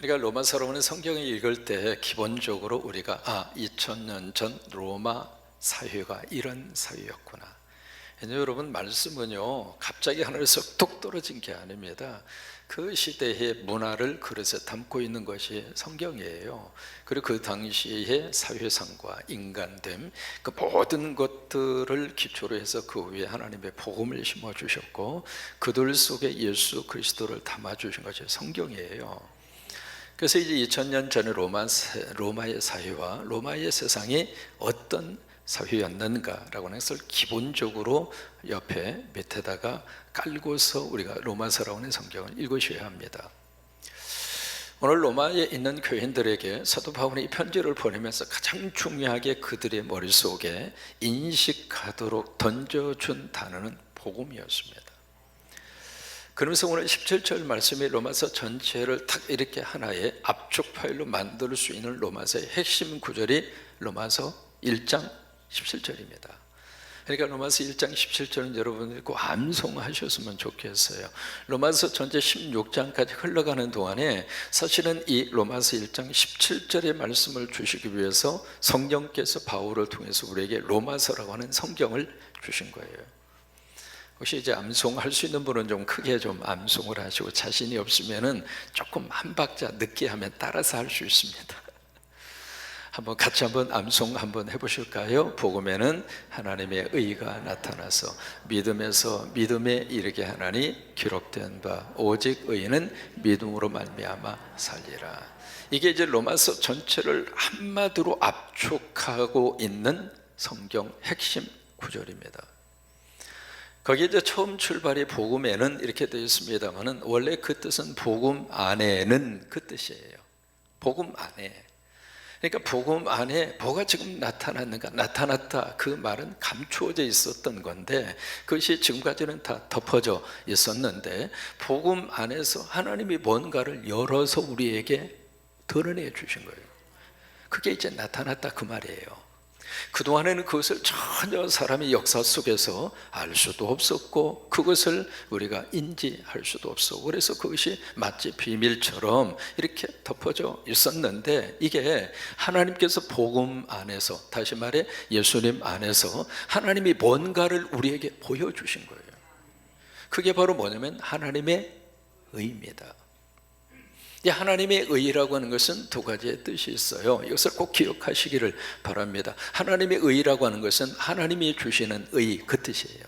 그러니까 로마서로는 성경을 읽을 때 기본적으로 우리가 2000년 전 로마 사회가 이런 사회였구나. 여러분, 말씀은요 갑자기 하늘에서 뚝 떨어진 게 아닙니다. 그 시대의 문화를 그릇에 담고 있는 것이 성경이에요. 그리고 그 당시의 사회상과 인간됨, 그 모든 것들을 기초로 해서 그 위에 하나님의 복음을 심어주셨고 그들 속에 예수 그리스도를 담아주신 것이 성경이에요. 그래서 이제 2000년 전에 로마의 사회와 로마의 세상이 어떤 사회였는가라고 하는 것을 기본적으로 옆에 밑에다가 깔고서 우리가 로마서라고 하는 성경을 읽으셔야 합니다. 오늘 로마에 있는 교인들에게 사도 바울이 이 편지를 보내면서 가장 중요하게 그들의 머릿속에 인식하도록 던져준 단어는 복음이었습니다. 그러면서 오늘 17절 말씀이 로마서 전체를 딱 이렇게 하나의 압축 파일로 만들 수 있는 로마서의 핵심 구절이 로마서 1장 17절입니다. 그러니까 로마서 1장 17절은 여러분들이 꼭 암송하셨으면 좋겠어요. 로마서 전체 16장까지 흘러가는 동안에 사실은 이 로마서 1장 17절의 말씀을 주시기 위해서 성령께서 바울을 통해서 우리에게 로마서라고 하는 성경을 주신 거예요. 혹시 이제 암송할 수 있는 분은 좀 크게 좀 암송을 하시고, 자신이 없으면은 조금 한 박자 늦게 하면 따라서 할 수 있습니다. 한번 같이 한번 암송 한번 해보실까요? 복음에는 하나님의 의가 나타나서 믿음에서 믿음에 이르게 하나니 기록된 바 오직 의인은 믿음으로 말미암아 살리라. 이게 이제 로마서 전체를 한마디로 압축하고 있는 성경 핵심 구절입니다. 거기에 이제 처음 출발이 복음에는 이렇게 되어 있습니다만은 원래 그 뜻은 복음 안에는 그 뜻이에요. 복음 안에. 그러니까 복음 안에 뭐가 지금 나타났는가? 나타났다, 그 말은 감추어져 있었던 건데 그것이 지금까지는 다 덮어져 있었는데 복음 안에서 하나님이 뭔가를 열어서 우리에게 드러내 주신 거예요. 그게 이제 나타났다 그 말이에요. 그동안에는 그것을 전혀 사람의 역사 속에서 알 수도 없었고 그것을 우리가 인지할 수도 없었고 그래서 그것이 마치 비밀처럼 이렇게 덮어져 있었는데 이게 하나님께서 복음 안에서, 다시 말해 예수님 안에서 하나님이 뭔가를 우리에게 보여주신 거예요. 그게 바로 뭐냐면 하나님의 의입니다. 하나님의 의라고 하는 것은 두 가지의 뜻이 있어요. 이것을 꼭 기억하시기를 바랍니다. 하나님의 의라고 하는 것은 하나님이 주시는 의, 그 뜻이에요.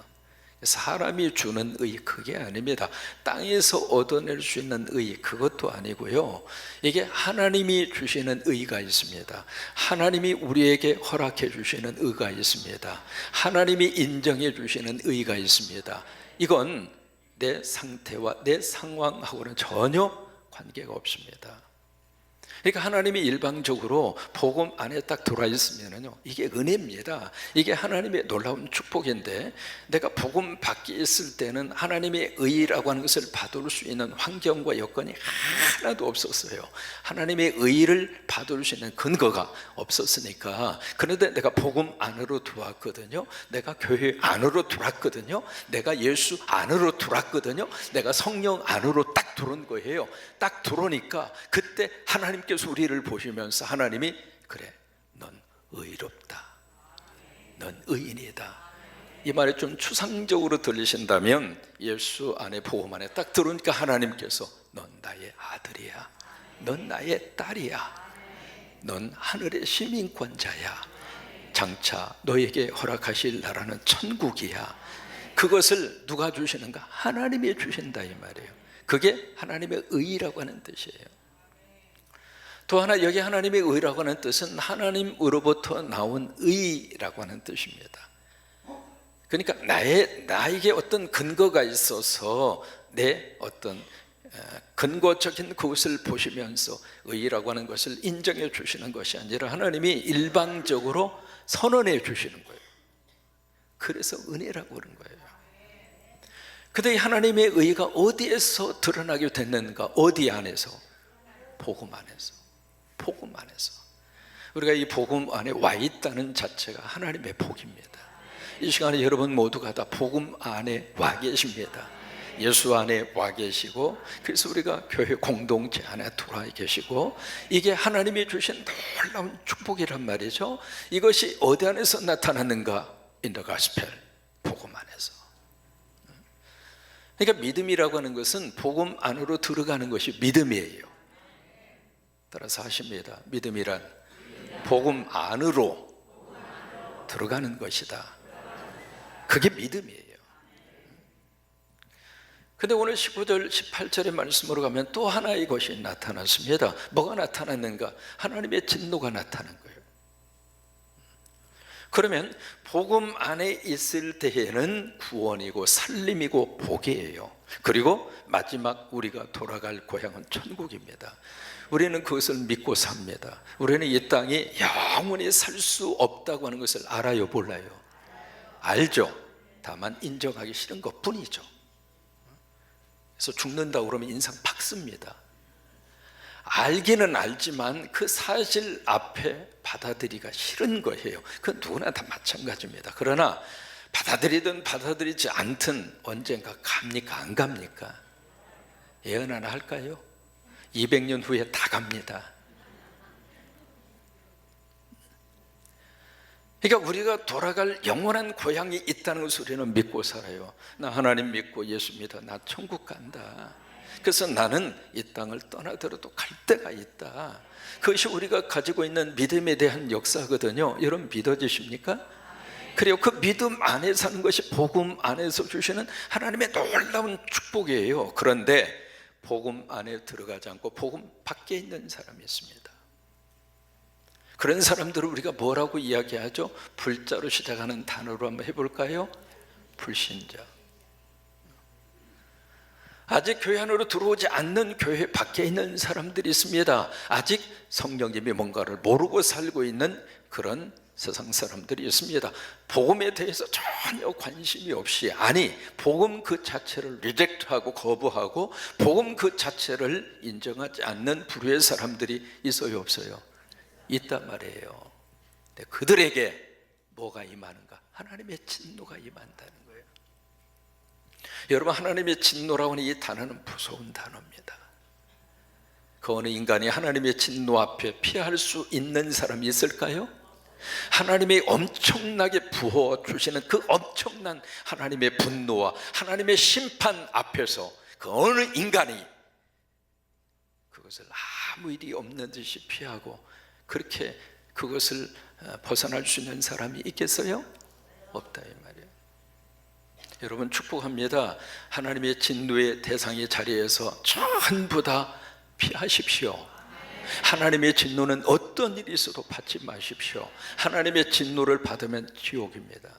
사람이 주는 의, 그게 아닙니다. 땅에서 얻어낼 수 있는 의, 그것도 아니고요. 이게 하나님이 주시는 의가 있습니다. 하나님이 우리에게 허락해 주시는 의가 있습니다. 하나님이 인정해 주시는 의가 있습니다. 이건 내 상태와 내 상황하고는 전혀 관계가 없습니다. 그러니까 하나님이 일방적으로 복음 안에 딱 들어와 있으면요, 이게 은혜입니다. 이게 하나님의 놀라운 축복인데 내가 복음 밖에 있을 때는 하나님의 의라고 하는 것을 받을 수 있는 환경과 여건이 하나도 없었어요. 하나님의 의를 받을 수 있는 근거가 없었으니까. 그런데 내가 복음 안으로 들어왔거든요. 내가 교회 안으로 들어왔거든요. 내가 예수 안으로 들어왔거든요. 내가 성령 안으로 딱 들어온 거예요. 딱 들어오니까 그때 하나님께서 우리를 보시면서 하나님이 그래, 넌 의롭다, 넌 의인이다. 이 말이 좀 추상적으로 들리신다면 예수 안에 복음 안에 딱 들어오니까 하나님께서 넌 나의 아들이야, 넌 나의 딸이야, 넌 하늘의 시민권자야, 장차 너에게 허락하실 나라는 천국이야. 그것을 누가 주시는가? 하나님이 주신다 이 말이에요. 그게 하나님의 의라고 하는 뜻이에요. 또 하나, 여기 하나님의 의라고 하는 뜻은 하나님으로부터 나온 의라고 하는 뜻입니다. 그러니까 나에게 어떤 근거가 있어서 내 어떤 근거적인 그것을 보시면서 의라고 하는 것을 인정해 주시는 것이 아니라 하나님이 일방적으로 선언해 주시는 거예요. 그래서 은혜라고 그런 거예요. 그런데 하나님의 의가 어디에서 드러나게 됐는가? 어디 안에서? 복음 안에서. 복음 안에서. 우리가 이 복음 안에 와 있다는 자체가 하나님의 복입니다. 이 시간에 여러분 모두가 다 복음 안에 와 계십니다. 예수 안에 와 계시고, 그래서 우리가 교회 공동체 안에 들어와 계시고, 이게 하나님이 주신 놀라운 축복이란 말이죠. 이것이 어디 안에서 나타났는가? In the gospel, 복음 안에서. 그러니까 믿음이라고 하는 것은 복음 안으로 들어가는 것이 믿음이에요. 따라서 하십니다. 믿음이란 복음 안으로 들어가는 것이다. 그게 믿음이에요. 근데 오늘 15절, 18절의 말씀으로 가면 또 하나의 것이 나타났습니다. 뭐가 나타났는가? 하나님의 진노가 나타난 거예요. 그러면 복음 안에 있을 때에는 구원이고 살림이고 복이에요. 그리고 마지막 우리가 돌아갈 고향은 천국입니다. 우리는 그것을 믿고 삽니다. 우리는 이 땅에 영원히 살 수 없다고 하는 것을 알아요, 몰라요? 알죠. 다만 인정하기 싫은 것뿐이죠. 그래서 죽는다고 그러면 인상 팍 씁니다. 알기는 알지만 그 사실 앞에 받아들이기가 싫은 거예요. 그건 누구나 다 마찬가지입니다. 그러나 받아들이든 받아들이지 않든 언젠가 갑니까? 안 갑니까? 예언 하나 할까요? 200년 후에 다 갑니다. 그러니까 우리가 돌아갈 영원한 고향이 있다는 것을 우리는 믿고 살아요. 나 하나님 믿고 예수 믿어. 나 천국 간다. 그래서 나는 이 땅을 떠나더라도 갈 데가 있다. 그것이 우리가 가지고 있는 믿음에 대한 역사거든요. 여러분 믿어지십니까? 그리고 그 믿음 안에 사는 것이 복음 안에서 주시는 하나님의 놀라운 축복이에요. 그런데 복음 안에 들어가지 않고 복음 밖에 있는 사람이 있습니다. 그런 사람들을 우리가 뭐라고 이야기하죠? 불자로 시작하는 단어로 한번 해볼까요? 불신자. 아직 교회 안으로 들어오지 않는 교회 밖에 있는 사람들이 있습니다. 아직 성령님이 뭔가를 모르고 살고 있는 그런 세상 사람들이 있습니다. 복음에 대해서 전혀 관심이 없이, 아니 복음 그 자체를 리젝트하고 거부하고 복음 그 자체를 인정하지 않는 부류의 사람들이 있어요, 없어요? 있단 말이에요. 근데 그들에게 뭐가 임하는가? 하나님의 진노가 임한다는 거예요. 여러분, 하나님의 진노라고 하는 이 단어는 무서운 단어입니다. 그 어느 인간이 하나님의 진노 앞에 피할 수 있는 사람이 있을까요? 하나님이 엄청나게 부어주시는 그 엄청난 하나님의 분노와 하나님의 심판 앞에서 그 어느 인간이 그것을 아무 일이 없는 듯이 피하고 그렇게 그것을 벗어날 수 있는 사람이 있겠어요? 없다 이 말이에요. 여러분 축복합니다. 하나님의 진노의 대상의 자리에서 전부 다 피하십시오. 하나님의 진노는 어떤 일이 있어도 받지 마십시오. 하나님의 진노를 받으면 지옥입니다.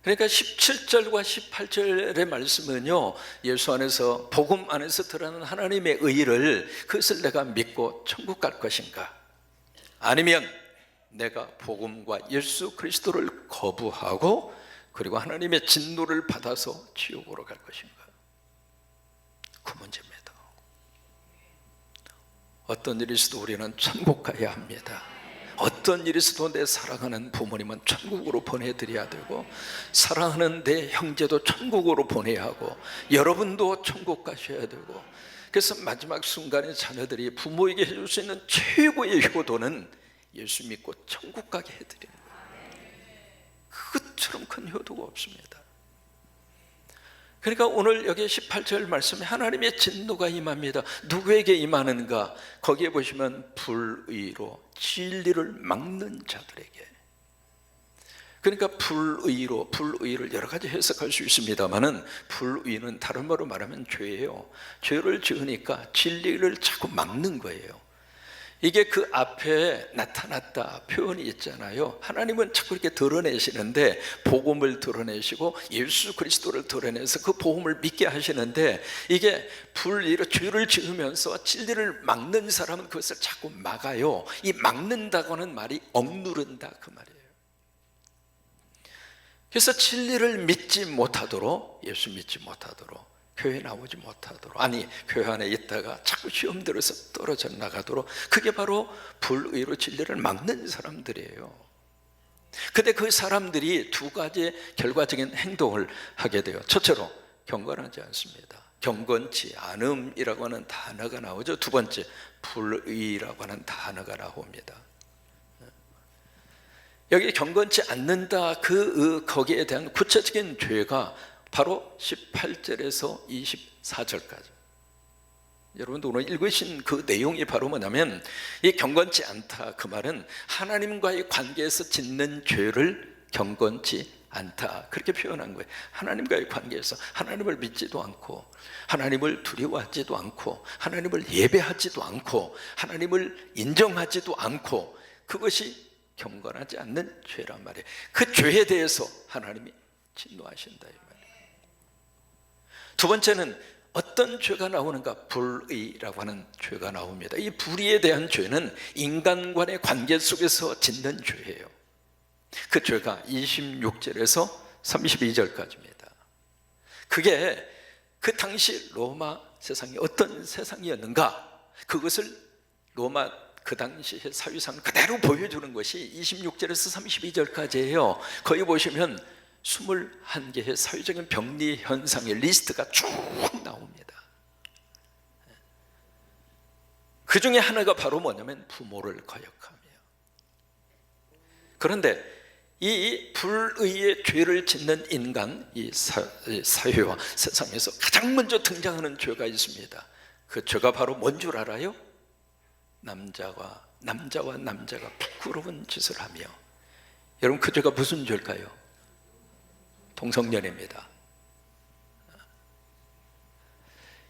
그러니까 17절과 18절의 말씀은요, 예수 안에서 복음 안에서 드러나는 하나님의 의를, 그것을 내가 믿고 천국 갈 것인가, 아니면 내가 복음과 예수 그리스도를 거부하고 그리고 하나님의 진노를 받아서 지옥으로 갈 것인가, 그 문제입니다. 어떤 일이 있어도 우리는 천국 가야 합니다. 어떤 일이 있어도 내 사랑하는 부모님은 천국으로 보내드려야 되고, 사랑하는 내 형제도 천국으로 보내야 하고, 여러분도 천국 가셔야 되고, 그래서 마지막 순간에 자녀들이 부모에게 해줄 수 있는 최고의 효도는 예수 믿고 천국 가게 해드리는 거예요. 그것처럼 큰 효도가 없습니다. 그러니까 오늘 여기 18절 말씀에 하나님의 진노가 임합니다. 누구에게 임하는가? 거기에 보시면 불의로 진리를 막는 자들에게. 그러니까 불의를 여러 가지 해석할 수 있습니다만은, 불의는 다른 말로 말하면 죄예요. 죄를 지으니까 진리를 자꾸 막는 거예요. 이게 그 앞에 나타났다 표현이 있잖아요. 하나님은 자꾸 이렇게 드러내시는데, 복음을 드러내시고 예수 그리스도를 드러내서 그 복음을 믿게 하시는데, 이게 불의로 죄를 지으면서 진리를 막는 사람은 그것을 자꾸 막아요. 이 막는다고 하는 말이 억누른다 그 말이에요. 그래서 진리를 믿지 못하도록, 예수 믿지 못하도록, 교회 나오지 못하도록, 아니 교회 안에 있다가 자꾸 시험 들어서 떨어져 나가도록, 그게 바로 불의로 진리를 막는 사람들이에요. 근데 그 사람들이 두 가지 결과적인 행동을 하게 돼요. 첫째로 경건하지 않습니다. 경건치 않음이라고 하는 단어가 나오죠. 두 번째, 불의라고 하는 단어가 나옵니다. 여기 경건치 않는다, 거기에 대한 구체적인 죄가 바로 18절에서 24절까지. 여러분도 오늘 읽으신 그 내용이 바로 뭐냐면, 이 경건치 않다, 그 말은 하나님과의 관계에서 짓는 죄를 경건치 않다, 그렇게 표현한 거예요. 하나님과의 관계에서 하나님을 믿지도 않고, 하나님을 두려워하지도 않고, 하나님을 예배하지도 않고, 하나님을 인정하지도 않고, 그것이 경건하지 않는 죄란 말이에요. 그 죄에 대해서 하나님이 진노하신다 이 말이에요. 두 번째는 어떤 죄가 나오는가? 불의라고 하는 죄가 나옵니다. 이 불의에 대한 죄는 인간과의 관계 속에서 짓는 죄예요. 그 죄가 26절에서 32절까지입니다. 그게 그 당시 로마 세상이 어떤 세상이었는가, 그것을 로마 그 당시의 사회상 그대로 보여주는 것이 26절에서 32절까지예요. 거기 보시면 21개의 사회적인 병리 현상의 리스트가 쭉 나옵니다. 그 중에 하나가 바로 뭐냐면 부모를 거역하며. 그런데 이 불의의 죄를 짓는 인간, 이 사회와 세상에서 가장 먼저 등장하는 죄가 있습니다. 그 죄가 바로 뭔 줄 알아요? 남자와 남자가 부끄러운 짓을 하며. 여러분, 그 죄가 무슨 죄일까요? 동성연애입니다.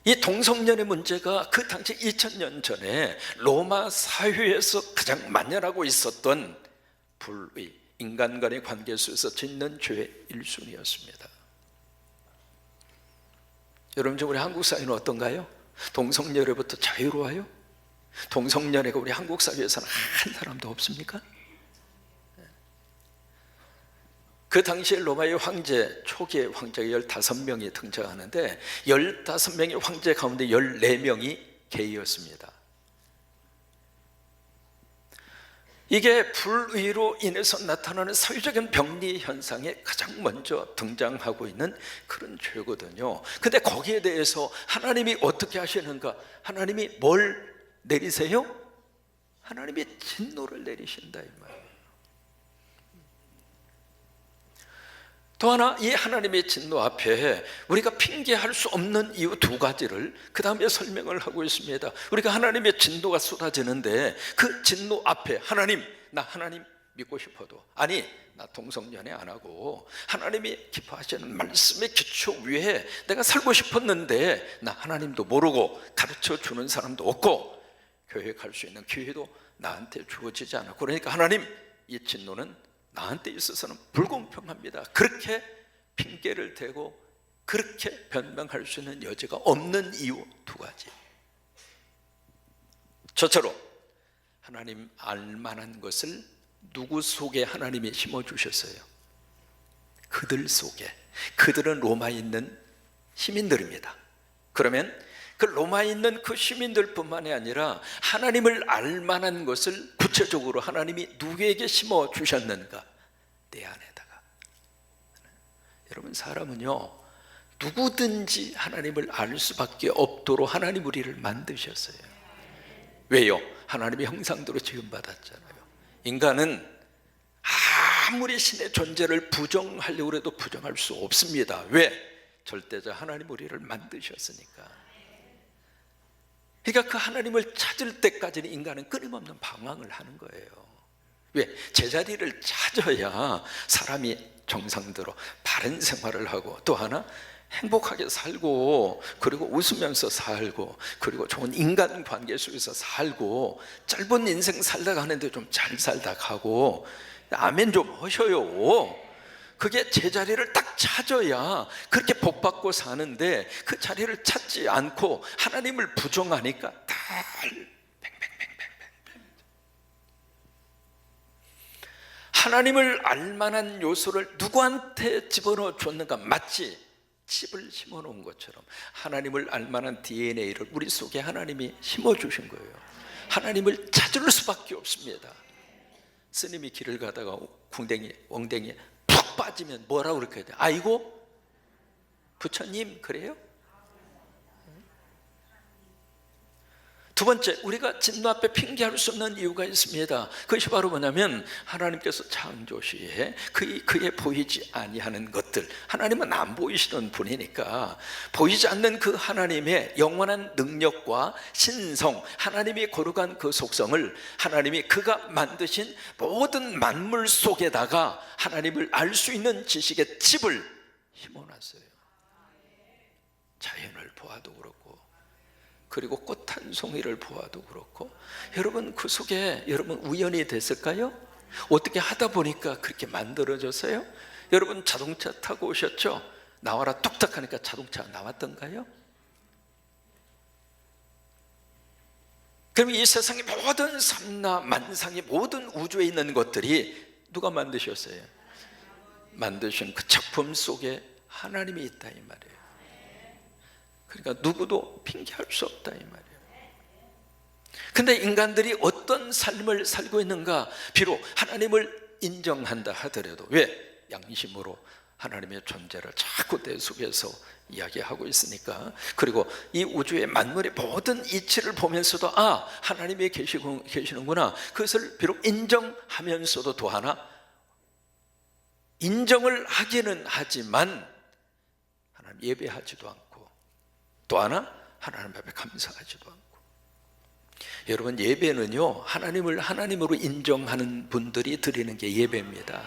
이 동성연애 문제가 그 당시 2000년 전에 로마 사회에서 가장 만연하고 있었던 불의, 인간 간의 관계 속에서 짓는 죄의 1순위였습니다. 여러분, 지금 우리 한국 사회는 어떤가요? 동성연애부터 자유로워요? 동성연애가 우리 한국 사회에서는 한 사람도 없습니까? 그 당시에 로마의 황제, 초기의 황제가 15명이 등장하는데 15명의 황제 가운데 14명이 게이였습니다. 이게 불의로 인해서 나타나는 사회적인 병리 현상에 가장 먼저 등장하고 있는 그런 죄거든요. 근데 거기에 대해서 하나님이 어떻게 하시는가? 하나님이 뭘 내리세요? 하나님이 진노를 내리신다 이 말이에요. 또 하나, 이 하나님의 진노 앞에 우리가 핑계할 수 없는 이유 두 가지를 그 다음에 설명을 하고 있습니다. 우리가 하나님의 진노가 쏟아지는데 그 진노 앞에 나 하나님 믿고 싶어도, 아니 나 동성연애 안 하고 하나님이 기뻐하시는 말씀의 기초 위에 내가 살고 싶었는데 나 하나님도 모르고 가르쳐 주는 사람도 없고 교회 갈 수 있는 기회도 나한테 주어지지 않았고, 그러니까 하나님, 이 진노는 나한테 있어서는 불공평합니다. 그렇게 핑계를 대고 그렇게 변명할 수 있는 여지가 없는 이유 두 가지. 첫째로, 하나님 알만한 것을 누구 속에 하나님이 심어주셨어요? 그들 속에. 그들은 로마에 있는 시민들입니다. 그러면 그 로마에 있는 그 시민들뿐만이 아니라 하나님을 알만한 것을 구체적으로 하나님이 누구에게 심어주셨는가? 내 안에다가. 여러분, 사람은요, 누구든지 하나님을 알 수밖에 없도록 하나님 우리를 만드셨어요. 왜요? 하나님의 형상대로 지음받았잖아요. 인간은 아무리 신의 존재를 부정하려고 해도 부정할 수 없습니다. 왜? 절대자 하나님 우리를 만드셨으니까. 그러니까 그 하나님을 찾을 때까지는 인간은 끊임없는 방황을 하는 거예요. 왜? 제자리를 찾아야 사람이 정상대로 바른 생활을 하고, 또 하나 행복하게 살고, 그리고 웃으면서 살고, 그리고 좋은 인간관계 속에서 살고, 짧은 인생 살다 가는데 좀 잘 살다 가고, 아멘 좀 하셔요. 그게 제자리를 딱 찾아야 그렇게 복받고 사는데, 그 자리를 찾지 않고 하나님을 부정하니까 다 하나님을 알만한 요소를 누구한테 집어넣어 줬는가? 마치 칩을 심어놓은 것처럼 하나님을 알만한 DNA를 우리 속에 하나님이 심어주신 거예요. 하나님을 찾을 수밖에 없습니다. 스님이 길을 가다가 엉덩이에 푹 빠지면 뭐라고 그렇게 해야 돼? 아이고 부처님 그래요? 두 번째, 우리가 진노 앞에 핑계할 수 없는 이유가 있습니다. 그것이 바로 뭐냐면 하나님께서 창조시에 그의 보이지 아니하는 것들, 하나님은 안 보이시는 분이니까 보이지 않는 그 하나님의 영원한 능력과 신성, 하나님이 거룩한 그 속성을 하나님이 그가 만드신 모든 만물 속에다가 하나님을 알 수 있는 지식의 칩을 심어놨어요. 자연을 보아도 그렇고, 그리고 꽃 한 송이를 보아도 그렇고, 여러분 그 속에 여러분 우연이 됐을까요? 어떻게 하다 보니까 그렇게 만들어졌어요? 여러분 자동차 타고 오셨죠? 나와라 뚝딱 하니까 자동차가 나왔던가요? 그럼 이 세상의 모든 삼라 만상의 모든 우주에 있는 것들이 누가 만드셨어요? 만드신 그 작품 속에 하나님이 있다 이 말이에요. 그러니까 누구도 핑계할 수 없다 이 말이에요. 근데 인간들이 어떤 삶을 살고 있는가? 비록 하나님을 인정한다 하더라도 왜? 양심으로 하나님의 존재를 자꾸 내 속에서 이야기하고 있으니까. 그리고 이 우주의 만물의 모든 이치를 보면서도 아, 하나님이 계시는구나, 그것을 비록 인정하면서도 또 하나 인정을 하기는 하지만 하나님 예배하지도 않고, 또 하나 하나님 앞에 감사하지도 않고. 여러분 예배는요, 하나님을 하나님으로 인정하는 분들이 드리는 게 예배입니다.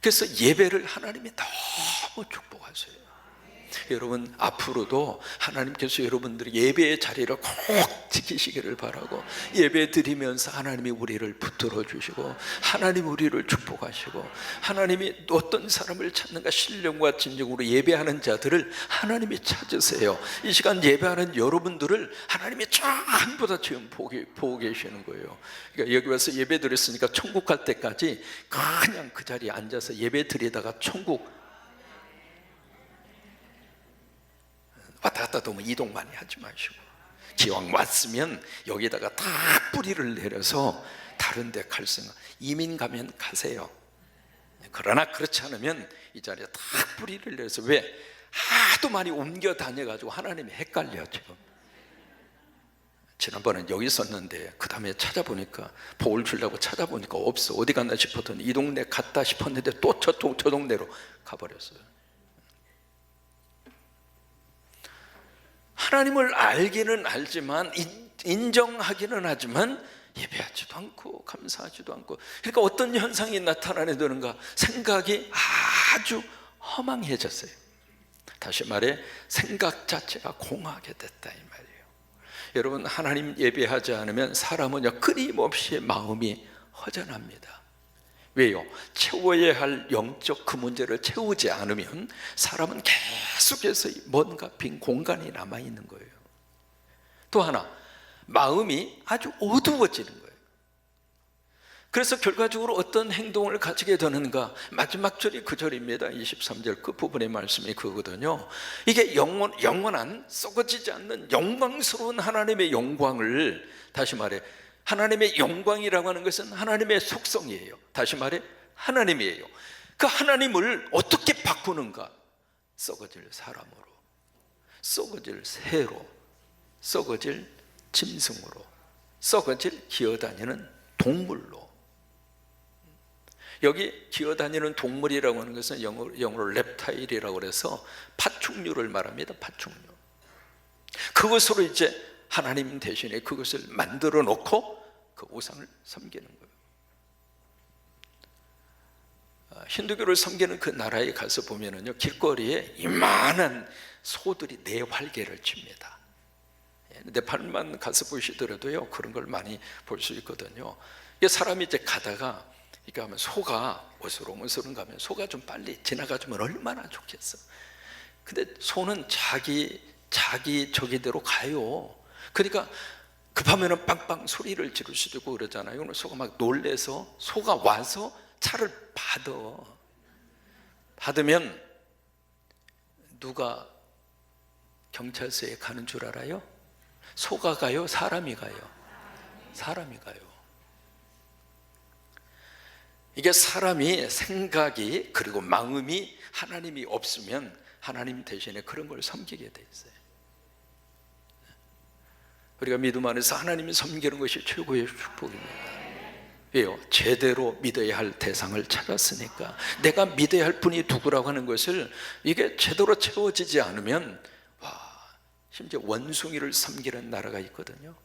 그래서 예배를 하나님이 너무 축복하세요. 여러분 앞으로도 하나님께서 여러분들이 예배의 자리를 꼭 지키시기를 바라고, 예배 드리면서 하나님이 우리를 붙들어 주시고 하나님 우리를 축복하시고, 하나님이 어떤 사람을 찾는가 신령과 진정으로 예배하는 자들을 하나님이 찾으세요. 이 시간 예배하는 여러분들을 하나님이 전부 다 지금 보고 계시는 거예요. 그러니까 여기 와서 예배 드렸으니까 천국 갈 때까지 그냥 그 자리에 앉아서 예배 드리다가 천국 왔다 갔다 도면 이동 많이 하지 마시고, 기왕 왔으면 여기다가 다 뿌리를 내려서 다른 데 갈 생각, 이민 가면 가세요. 그러나 그렇지 않으면 이 자리에 다 뿌리를 내려서, 왜? 하도 많이 옮겨 다녀가지고 하나님이 헷갈려. 지금 지난번엔 여기 있었는데 그 다음에 찾아보니까, 복을 주려고 찾아보니까 없어. 어디 갔나 싶었더니 이 동네 갔다 싶었는데 또 저 동네로 가버렸어요. 하나님을 알기는 알지만, 인정하기는 하지만 예배하지도 않고 감사하지도 않고. 그러니까 어떤 현상이 나타나는가? 생각이 아주 허망해졌어요. 다시 말해 생각 자체가 공하게 됐다 이 말이에요. 여러분 하나님 예배하지 않으면 사람은요 끊임없이 마음이 허전합니다. 왜요? 채워야 할 영적 그 문제를 채우지 않으면 사람은 계속해서 뭔가 빈 공간이 남아있는 거예요. 또 하나, 마음이 아주 어두워지는 거예요. 그래서 결과적으로 어떤 행동을 가지게 되는가? 마지막 절이 그 절입니다. 23절 그 부분의 말씀이 그거거든요. 이게 영원한 썩어지지 않는 영광스러운 하나님의 영광을, 다시 말해 하나님의 영광이라고 하는 것은 하나님의 속성이에요. 다시 말해 하나님이에요. 그 하나님을 어떻게 바꾸는가? 썩어질 사람으로, 썩어질 새로, 썩어질 짐승으로, 썩어질 기어다니는 동물로. 여기 기어다니는 동물이라고 하는 것은 영어로 랩타일이라고 해서 파충류를 말합니다. 파충류. 그것으로 이제 하나님 대신에 그것을 만들어 놓고 그 우상을 섬기는 거예요. 힌두교를 섬기는 그 나라에 가서 보면은요, 길거리에 이만한 소들이 네 활개를 칩니다. 네팔만 가서 보시더라도요 그런 걸 많이 볼 수 있거든요. 사람이 이제 가다가 이렇게 하면 소가 어스렁어스렁 가면 소가 좀 빨리 지나가주면 얼마나 좋겠어. 근데 소는 자기 저기대로 가요. 그러니까 급하면 빵빵 소리를 지를 수도 있고 그러잖아요. 오늘 소가 막 놀래서 소가 와서 차를 받으면 누가 경찰서에 가는 줄 알아요? 소가 가요? 사람이 가요? 사람이 가요. 이게 사람이 생각이 그리고 마음이 하나님이 없으면 하나님 대신에 그런 걸 섬기게 돼 있어요. 우리가 믿음 안에서 하나님이 섬기는 것이 최고의 축복입니다. 왜요? 제대로 믿어야 할 대상을 찾았으니까. 내가 믿어야 할 분이 누구라고 하는 것을 이게 제대로 채워지지 않으면 심지어 원숭이를 섬기는 나라가 있거든요.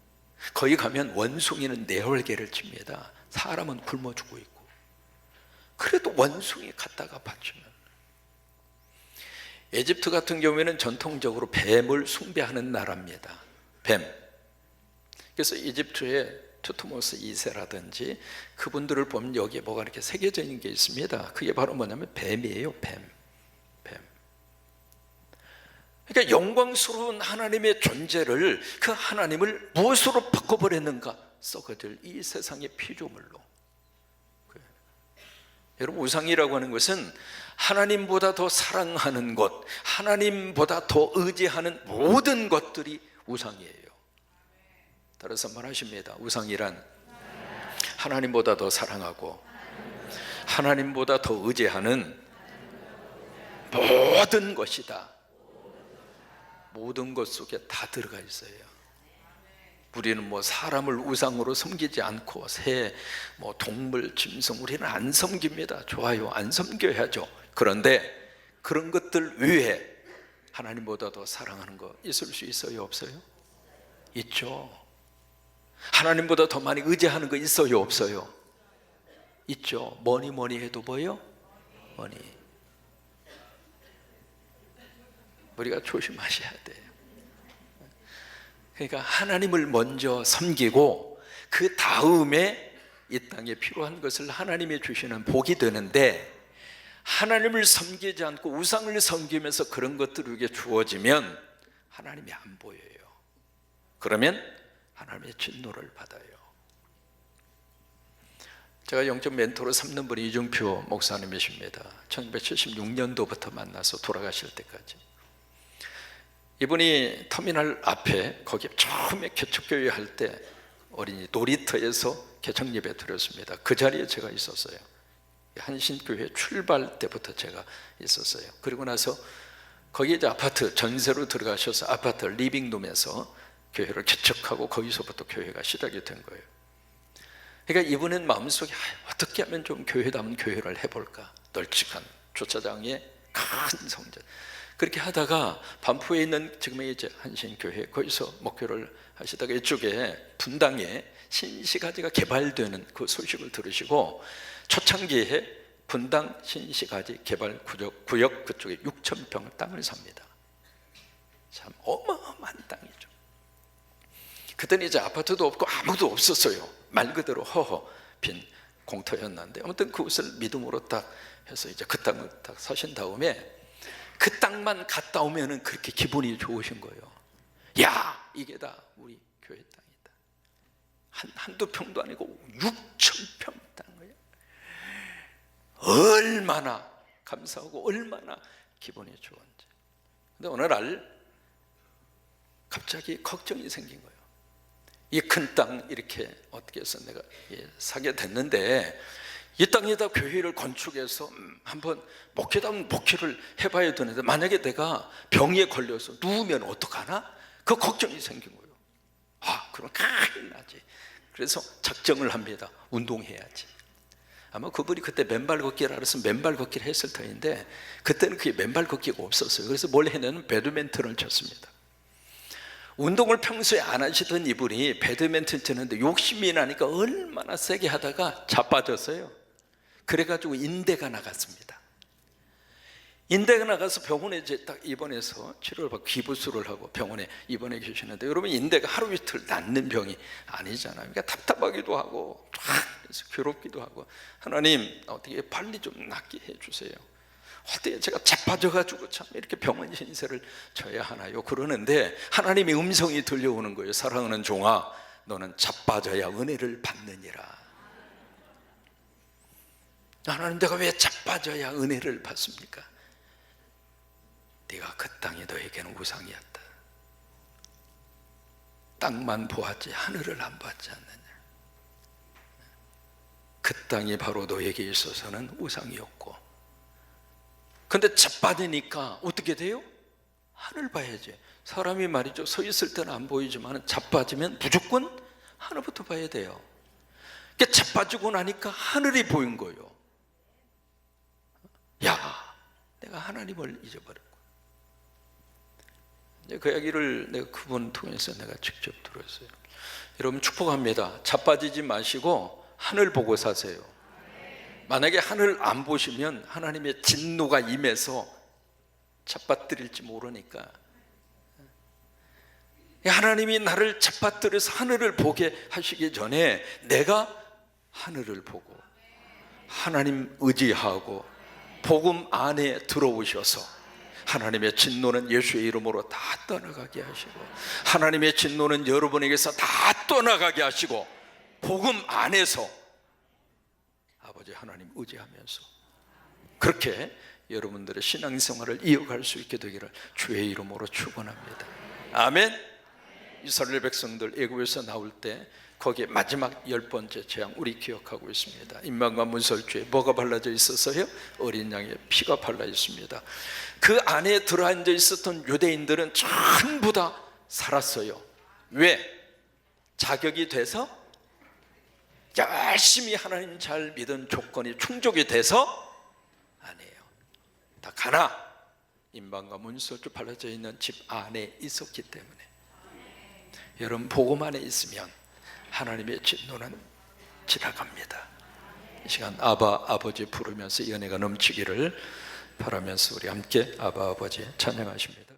거기 가면 원숭이는 내월개를 칩니다. 사람은 굶어 죽고 있고. 그래도 원숭이 갖다가 바치면. 에집트 같은 경우에는 전통적으로 뱀을 숭배하는 나라입니다. 뱀. 그래서 이집트의 투트모스 2세라든지 그분들을 보면 여기에 뭐가 이렇게 새겨져 있는 게 있습니다. 그게 바로 뭐냐면 뱀이에요. 뱀. 그러니까 영광스러운 하나님의 존재를, 그 하나님을 무엇으로 바꿔버렸는가? 썩어질 이 세상의 피조물로. 여러분, 우상이라고 하는 것은 하나님보다 더 사랑하는 것, 하나님보다 더 의지하는 모든 것들이 우상이에요. 따라서 말하십니다. 우상이란 하나님보다 더 사랑하고 하나님보다 더 의지하는 모든 것이다. 모든 것 속에 다 들어가 있어요. 우리는 뭐 사람을 우상으로 섬기지 않고 새, 뭐 동물, 짐승 우리는 안 섬깁니다. 좋아요, 안 섬겨야죠. 그런데 그런 것들 외에 하나님보다 더 사랑하는 거 있을 수 있어요, 없어요? 있죠. 하나님보다 더 많이 의지하는 거 있어요, 없어요? 있죠. 뭐니 해도 뭐요? 머니. 우리가 조심하셔야 돼요. 그러니까 하나님을 먼저 섬기고 그 다음에 이 땅에 필요한 것을 하나님이 주시는 복이 되는데, 하나님을 섬기지 않고 우상을 섬기면서 그런 것들이 이게 주어지면 하나님이 안 보여요. 그러면 하나님의 진노를 받아요. 제가 영적 멘토로 삼는 분이 이중표 목사님이십니다. 1976년도부터 만나서 돌아가실 때까지. 이분이 터미널 앞에 거기 처음에 개척교회 할 때 어린이 놀이터에서 개척 예배 드렸습니다. 그 자리에 제가 있었어요. 한신교회 출발 때부터 제가 있었어요. 그리고 나서 거기 이제 아파트 전세로 들어가셔서 아파트 리빙룸에서 교회를 개척하고 거기서부터 교회가 시작이 된 거예요. 그러니까 이분은 마음속에 어떻게 하면 좀 교회다운 교회를 해볼까, 널찍한 주차장에 큰 성전, 그렇게 하다가 반포에 있는 지금의 이제 한신교회 거기서 목회를 하시다가 이쪽에 분당에 신시가지가 개발되는 그 소식을 들으시고 초창기에 분당 신시가지 개발 구역 그쪽에 6,000평 땅을 삽니다. 참 어마어마한 땅이죠. 그때는 이제 아파트도 없고 아무도 없었어요. 말 그대로 허허 빈 공터였는데, 아무튼 그것을 믿음으로 딱 해서 이제 그 땅을 딱 사신 다음에 그 땅만 갔다 오면은 그렇게 기분이 좋으신 거예요. 야, 이게 다 우리 교회 땅이다. 한두 평도 아니고 6,000평 땅이에요. 얼마나 감사하고 얼마나 기분이 좋은지. 근데 어느 날 갑자기 걱정이 생긴 거예요. 이 큰 땅 이렇게 어떻게 해서 내가 사게 됐는데, 이 땅에다 교회를 건축해서 한번 목회다운 목회를 해봐야 되는데, 만약에 내가 병에 걸려서 누우면 어떡하나? 그 걱정이 생긴 거예요. 그럼 큰일 나지. 그래서 작정을 합니다. 운동해야지. 아마 그분이 그때 맨발 걷기를 알았으면 맨발 걷기를 했을 터인데, 그때는 그게 맨발 걷기가 없었어요. 그래서 뭘 했냐면 배드민턴을 쳤습니다. 운동을 평소에 안 하시던 이분이 배드민턴 치는데 욕심이 나니까 얼마나 세게 하다가 자빠졌어요. 그래가지고 인대가 나갔습니다. 인대가 나가서 병원에 이제 딱 입원해서 치료를 받고 기부수를 하고 병원에 입원해 계시는데, 여러분 인대가 하루 이틀 낫는 병이 아니잖아요. 그러니까 답답하기도 하고 그래서 괴롭기도 하고, 하나님 어떻게 빨리 좀 낫게 해주세요. 어떻게 제가 자빠져가지고 참 이렇게 병원 신세를 져야 하나요? 그러는데 하나님의 음성이 들려오는 거예요. 사랑하는 종아, 너는 자빠져야 은혜를 받느니라. 하나님, 내가 왜 자빠져야 은혜를 받습니까? 네가 그 땅이 너에게는 우상이었다. 땅만 보았지 하늘을 안 봤지 않느냐. 그 땅이 바로 너에게 있어서는 우상이었고, 근데 자빠지니까 어떻게 돼요? 하늘 봐야지. 사람이 말이죠, 서 있을 때는 안 보이지만 자빠지면 무조건 하늘부터 봐야 돼요. 그러니까 자빠지고 나니까 하늘이 보인 거예요. 야, 내가 하나님을 잊어버렸고. 그 이야기를 내가 그분 통해서 내가 직접 들었어요. 여러분 축복합니다. 자빠지지 마시고 하늘 보고 사세요. 만약에 하늘 안 보시면 하나님의 진노가 임해서 잡아뜨릴지 모르니까, 하나님이 나를 잡아뜨려서 하늘을 보게 하시기 전에 내가 하늘을 보고 하나님 의지하고 복음 안에 들어오셔서 하나님의 진노는 예수의 이름으로 다 떠나가게 하시고, 하나님의 진노는 여러분에게서 다 떠나가게 하시고, 복음 안에서 아버지 하나님 의지하면서 그렇게 여러분들의 신앙생활을 이어갈 수 있게 되기를 주의 이름으로 축원합니다. 아멘. 이스라엘 백성들 애굽에서 나올 때 거기에 마지막 10번째 재앙 우리 기억하고 있습니다. 인방과 문설주에 뭐가 발라져 있었어요? 어린 양의 피가 발라 있습니다. 그 안에 들어앉아 있었던 유대인들은 전부 다 살았어요. 왜? 자격이 돼서, 열심히 하나님 잘 믿은 조건이 충족이 돼서? 아니에요. 다 가나 인방과 문설주 발라져 있는 집 안에 있었기 때문에. 여러분 복음 안에 있으면 하나님의 진노는 지나갑니다. 이 시간 아바 아버지 부르면서 연애가 넘치기를 바라면서 우리 함께 아바 아버지 찬양하십니다.